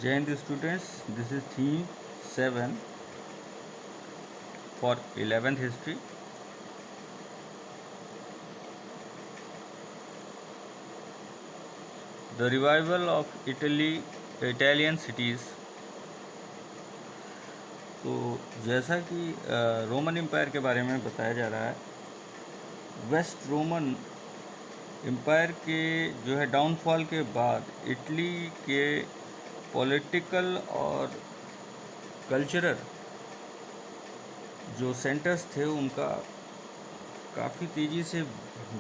Jai Hind students, this is theme 7 for 11th history. The revival of Italian cities. तो जैसा कि Roman empire के बारे में बताया जा रहा है, वेस्ट रोमन एम्पायर के जो है डाउनफॉल के बाद इटली के पॉलिटिकल और कल्चरल जो सेंटर्स थे उनका काफ़ी तेज़ी से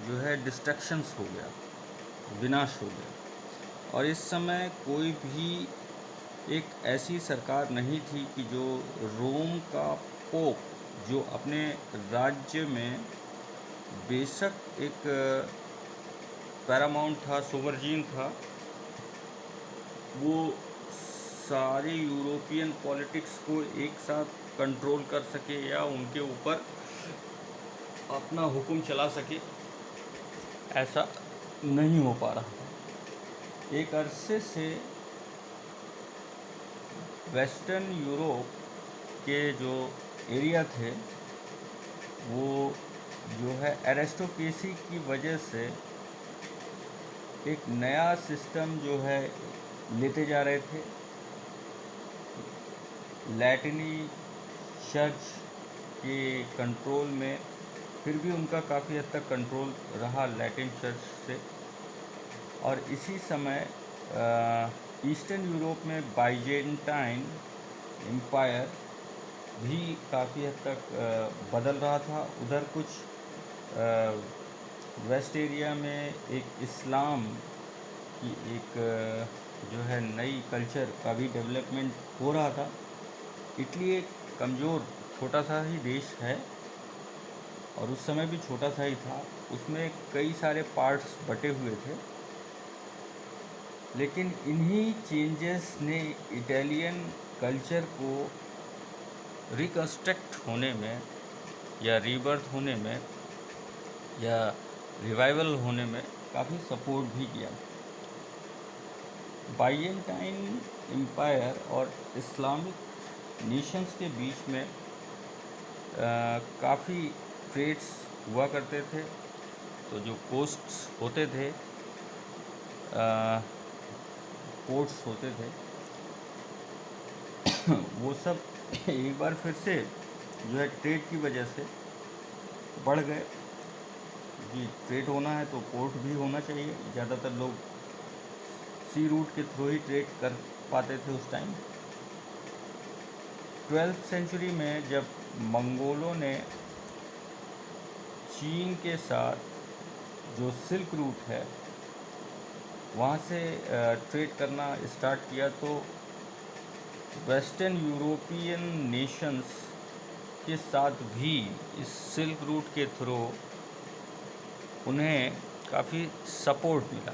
जो है डिस्ट्रक्शंस हो गया, विनाश हो गया। और इस समय कोई भी एक ऐसी सरकार नहीं थी कि जो रोम का पोप, जो अपने राज्य में बेशक एक पैरामाउंट था, सोवरजीन था, वो सारे यूरोपियन पॉलिटिक्स को एक साथ कंट्रोल कर सके या उनके ऊपर अपना हुक्म चला सके, ऐसा नहीं हो पा रहा था। एक अरसे से वेस्टर्न यूरोप के जो एरिया थे वो जो है एरिस्टोक्रेसी की वजह से एक नया सिस्टम जो है लेते जा रहे थे। लैटिनी चर्च के कंट्रोल में, फिर भी उनका काफ़ी हद तक कंट्रोल रहा लैटिन चर्च से। और इसी समय ईस्टर्न यूरोप में बाइजेंटाइन एम्पायर भी काफ़ी हद तक बदल रहा था। उधर कुछ वेस्ट एरिया में एक इस्लाम की एक जो है नई कल्चर का भी डेवलपमेंट हो रहा था। इटली एक कमज़ोर छोटा सा ही देश है और उस समय भी छोटा सा ही था, उसमें कई सारे पार्ट्स बटे हुए थे। लेकिन इन्हीं चेंजेस ने इटालियन कल्चर को रिकन्स्ट्रक्ट होने में या रीबर्थ होने में या रिवाइवल होने में काफ़ी सपोर्ट भी किया। बाइजेंटाइन एम्पायर और इस्लामिक नेशंस के बीच में काफ़ी ट्रेड्स हुआ करते थे। तो जो कोस्ट्स होते थे, पोर्ट्स होते थे, वो सब एक बार फिर से जो है ट्रेड की वजह से बढ़ गए। कि ट्रेड होना है तो पोर्ट भी होना चाहिए। ज़्यादातर लोग सी रूट के थ्रू ही ट्रेड कर पाते थे उस टाइम। 12th सेंचुरी में जब मंगोलों ने चीन के साथ जो सिल्क रूट है वहाँ से ट्रेड करना स्टार्ट किया, तो वेस्टर्न यूरोपियन नेशंस के साथ भी इस सिल्क रूट के थ्रू उन्हें काफ़ी सपोर्ट मिला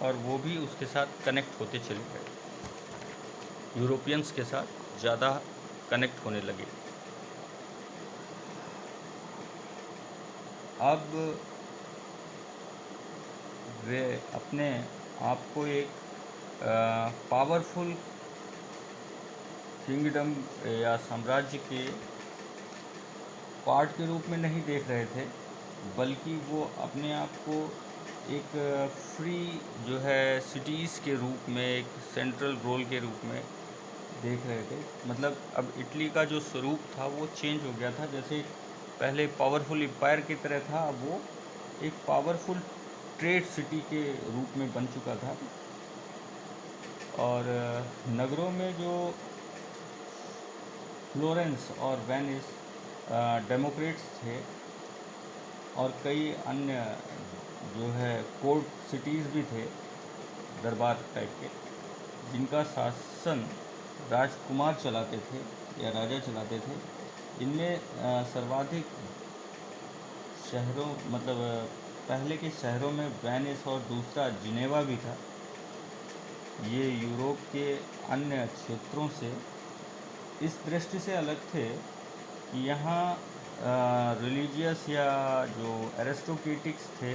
और वो भी उसके साथ कनेक्ट होते चले गए, यूरोपियंस के साथ ज़्यादा कनेक्ट होने लगे। अब वे अपने आप को एक पावरफुल किंगडम या साम्राज्य के पार्ट के रूप में नहीं देख रहे थे, बल्कि वो अपने आप को एक फ्री जो है सिटीज़ के रूप में, एक सेंट्रल रोल के रूप में देख रहे थे। मतलब अब इटली का जो स्वरूप था वो चेंज हो गया था। जैसे पहले पावरफुल एम्पायर की तरह था, अब वो एक पावरफुल ट्रेड सिटी के रूप में बन चुका था। और नगरों में जो फ्लोरेंस और वेनिस डेमोक्रेट्स थे और कई अन्य जो है कोर्ट सिटीज़ भी थे, दरबार टाइप के, जिनका शासन राजकुमार चलाते थे या राजा चलाते थे। इनमें सर्वाधिक शहरों, मतलब पहले के शहरों में वेनिस और दूसरा जिनेवा भी था। ये यूरोप के अन्य क्षेत्रों से इस दृष्टि से अलग थे कि यहाँ रिलीजियस या जो एरिस्टोक्रेटिक्स थे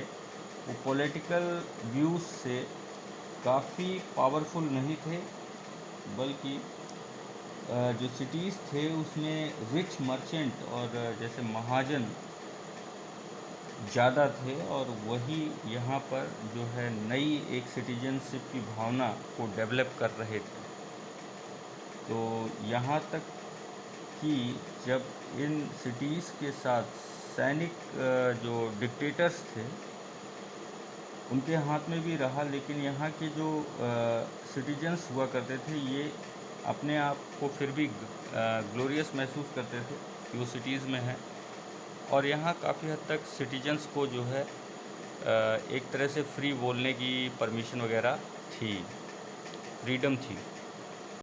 वो पॉलिटिकल व्यूज़ से काफ़ी पावरफुल नहीं थे बल्कि जो सिटीज़ थे उसमें रिच मर्चेंट और जैसे महाजन ज़्यादा थे, और वही यहाँ पर जो है नई एक सिटीजनशिप की भावना को डेवलप कर रहे थे। तो यहाँ तक कि जब इन सिटीज़ के साथ सैनिक जो डिक्टेटर्स थे उनके हाथ में भी रहा, लेकिन यहाँ के जो सिटीजन्स हुआ करते थे ये अपने आप को फिर भी ग्लोरियस महसूस करते थे कि वो सिटीज़ में हैं, और यहाँ काफ़ी हद तक सिटीजन्स को जो है एक तरह से फ्री बोलने की परमिशन वगैरह थी, फ्रीडम थी।